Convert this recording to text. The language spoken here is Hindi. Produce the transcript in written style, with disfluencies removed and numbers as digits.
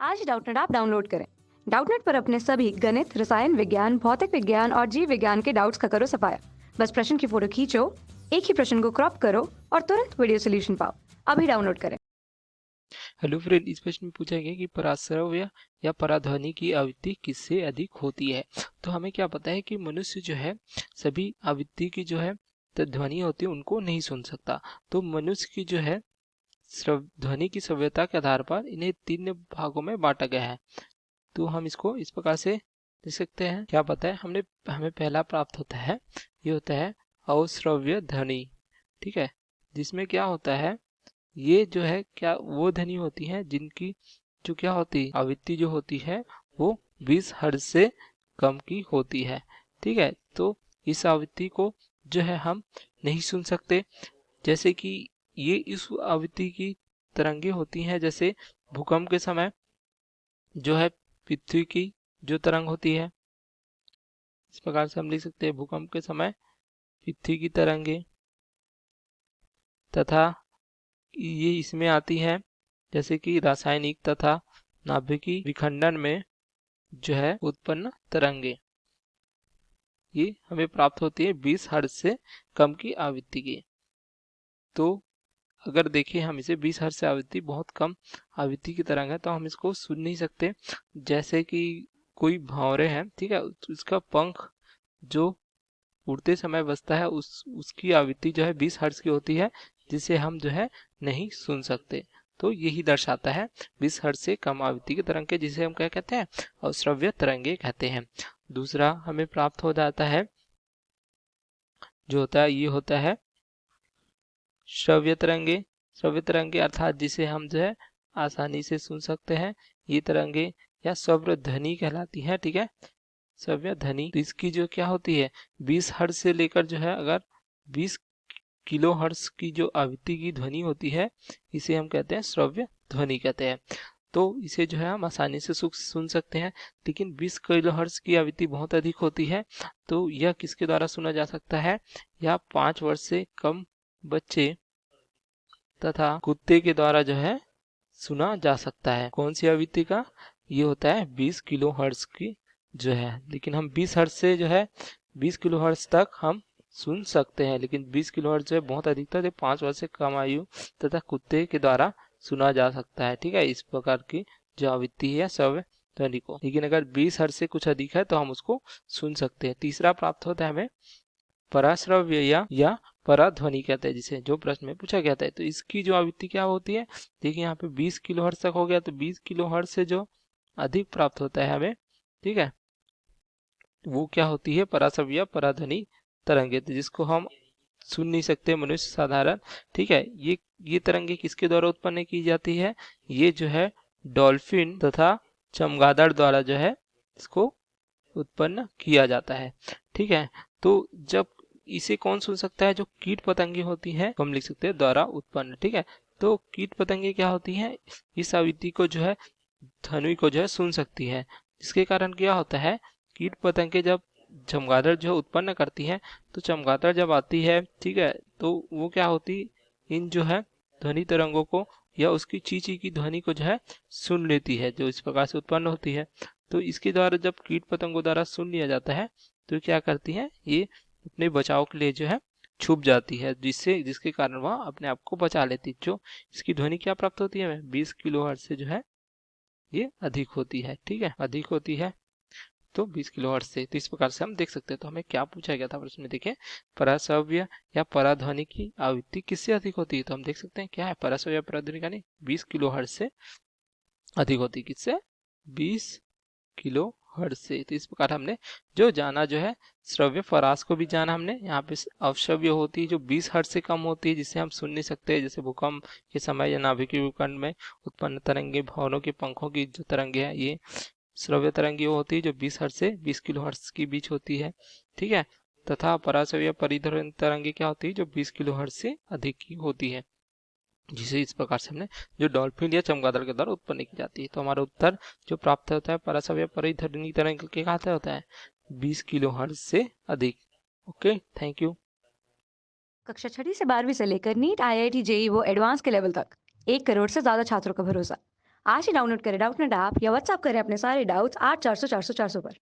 आज डाउटनेट ऐप डाउनलोड करें। डाउटनेट पर अपने सभी गणित, रसायन विज्ञान, भौतिक विज्ञान और जीव विज्ञान के डाउट्स का करो सफाया। बस प्रश्न की फोटो खींचो, एक ही प्रश्न को क्रॉप करो और तुरंत वीडियो सोल्यूशन पाओ। अभी डाउनलोड करें। हेलो फ्रेंड, इस प्रश्न में पूछा गया कि पराश्रव्य या पराध्वनि की आवृत्ति किससे अधिक होती है। तो हमें क्या पता है कि मनुष्य जो है सभी आवृत्ति की जो है ध्वनि होती है उनको नहीं सुन सकता। तो मनुष्य की जो है ध्वनि की श्रव्यता के आधार पर इन्हें 3 भागों में बांटा गया है। तो हम इसको इस प्रकार से देख सकते हैं। क्या पता है हमें पहला प्राप्त होता है, ये होता है अश्रव्य ध्वनि। ठीक है, जिसमें क्या होता है, ये जो है क्या वो ध्वनि होती है जिनकी जो क्या होती है आवृत्ति जो होती है वो 20 हर्ट्ज से कम की होती है। ठीक है, तो इस आवृत्ति को जो है हम नहीं सुन सकते। जैसे कि ये इस आवृत्ति की तरंगे होती हैं, जैसे भूकंप के समय जो है पृथ्वी की जो तरंग होती है, इस प्रकार से हम लिख सकते हैं भूकंप के समय पृथ्वी की तरंगे, तथा ये इसमें आती है जैसे कि रासायनिक तथा नाभिकीय विखंडन में जो है उत्पन्न तरंगे, ये हमें प्राप्त होती है 20 हर्ट्ज से कम की आवृत्ति की। तो अगर देखें हम इसे 20 हर्ट्ज से आवृत्ति बहुत कम आवृत्ति की तरंग है तो हम इसको सुन नहीं सकते। जैसे कि कोई भंवरे हैं, ठीक है, उसका पंख जो उड़ते समय बजता है उसकी आवृत्ति जो है 20 हर्ट्ज की होती है, जिसे हम जो है नहीं सुन सकते। तो यही दर्शाता है 20 हर्ट्ज से कम आवृत्ति की तरंग के, जिसे हम क्या कहते हैं, अश्रव्य तरंगे कहते हैं। दूसरा हमें प्राप्त हो जाता है जो होता है, ये होता है श्रव्य तरंगे। श्रव्य तरंगे अर्थात जिसे हम जो है आसानी से सुन सकते हैं, ये तरंगे या श्रव्य ध्वनि कहलाती है। ठीक है, श्रव्य ध्वनि, तो इसकी जो क्या होती है 20 हर्ट्ज से लेकर जो है अगर 20 किलो हर्ट्ज की जो आवृत्ति की ध्वनि होती है, इसे हम कहते हैं श्रव्य ध्वनि कहते हैं। तो इसे जो है हम आसानी से सुन सकते हैं। लेकिन 20 किलो हर्ट्ज की आवृत्ति बहुत अधिक होती है, तो यह किसके द्वारा सुना जा सकता है, या 5 वर्ष से कम बच्चे तथा कुत्ते के द्वारा जो है सुना जा सकता है। कौन सी आवृत्ति का, ये होता है 20 किलो हर्ट्ज की जो है। लेकिन हम 20 हर्ट्ज से जो है 20 किलो हर्ट्ज तक हम सुन सकते हैं, लेकिन 20 किलो हर्ट्ज जो है बहुत अधिक था, 5 वर्ष से कम आयु तथा कुत्ते के द्वारा सुना जा सकता है। ठीक है, इस प्रकार की जो आवृत्ति है श्रव्य ध्वनि को। लेकिन अगर 20 हर्ट्ज से कुछ अधिक है तो हम उसको सुन सकते हैं। तीसरा प्राप्त होता है हमें पराश्रव्य या पराध्वनि कहते हैं, जिसे जो प्रश्न में पूछा गया था। तो इसकी जो आवृत्ति क्या होती है, देखिए यहाँ पे 20 किलो हर्ट्ज तक हो गया, तो 20 किलो हर्ट्ज से जो अधिक प्राप्त होता है हमें, ठीक है, वो क्या होती है पराश्रव्य या पराध्वनि तरंगे, तो जिसको हम सुन नहीं सकते मनुष्य साधारण। ठीक है, ये तरंगे किसके द्वारा उत्पन्न की जाती है, ये जो है डॉल्फिन तथा चमगादड़ द्वारा जो है इसको उत्पन्न किया जाता है। ठीक है, तो जब इसे कौन सुन सकता है, जो कीट पतंगे होती हैं, हम लिख सकते हैं द्वारा उत्पन्न। ठीक है, तो कीट पतंगे क्या होती हैं, इस आवृत्ति को जो है ध्वनि को जो है सुन सकती है। जिसके कारण क्या होता है, कीट पतंगे जब चमगादड़ जो उत्पन्न करती है, तो चमगादड़ जब आती है, ठीक है, तो वो क्या होती, इन जो है ध्वनि तरंगों को या उसकी चींची की ध्वनि को जो है सुन लेती है, जो इस प्रकार से उत्पन्न होती है। तो इसके द्वारा जब कीट पतंगों द्वारा सुन लिया जाता है, तो क्या करती है, ये अपने बचाव के लिए जो है छुप जाती है, जिसके कारण वह अपने आप को बचा लेती है। जो इसकी ध्वनि क्या प्राप्त होती है हमें 20 किलो हर्ट्ज से जो है ये अधिक होती है। ठीक है, अधिक होती है तो 20 किलो हर्ट्ज से। तो इस प्रकार से हम देख सकते हैं। तो हमें क्या पूछा गया था प्रश्न में, देखिए पराश्रव्य या पराध्वनि की आवृत्ति किससे अधिक होती है। तो हम देख सकते हैं क्या है, पराश्रव्य या पराध्वनि का नहीं 20 किलो हर्ट्ज से अधिक होती है। किससे, 20 किलो हर्ट्ज से। तो इस प्रकार हमने जो जाना जो है श्रव्य परास को भी जाना हमने। यहाँ पे अवश्रव्य होती है जो 20 हर्ट्ज से कम होती है, जिसे हम सुन नहीं सकते, जैसे भूकंप के समय या नाभिकीय विखंड में उत्पन्न तरंगे, भवनों के पंखों की जो तरंगे है, ये श्रव्य तरंगे वो होती है जो 20 हर्ट्ज से 20 किलो हर्ट्ज के बीच होती है। ठीक है, तथा पराश्रव्य परिध्वनि तरंगे क्या होती है, जो 20 किलो हर्ट्ज से अधिक की होती है, जिसे इस प्रकार से हमने जो डॉल्फिन या चमगादड़ के द्वारा उत्पन्न की जाती है। तो हमारा उत्तर जो प्राप्त होता है पराश्रव्य परिध्वनि तरंग के कहा होता है 20 किलो हर्ट्ज से अधिक। Okay, thank you. कक्षा 6वीं से 12वीं से लेकर नीट, IIT, JEE वो एडवांस के लेवल तक 1 करोड़ से ज्यादा छात्रों का भरोसा। आज ही डाउनलोड करें डाउटनेट ऐप या व्हाट्सएप करें अपने सारे डाउट्स 8400 400 400 पर।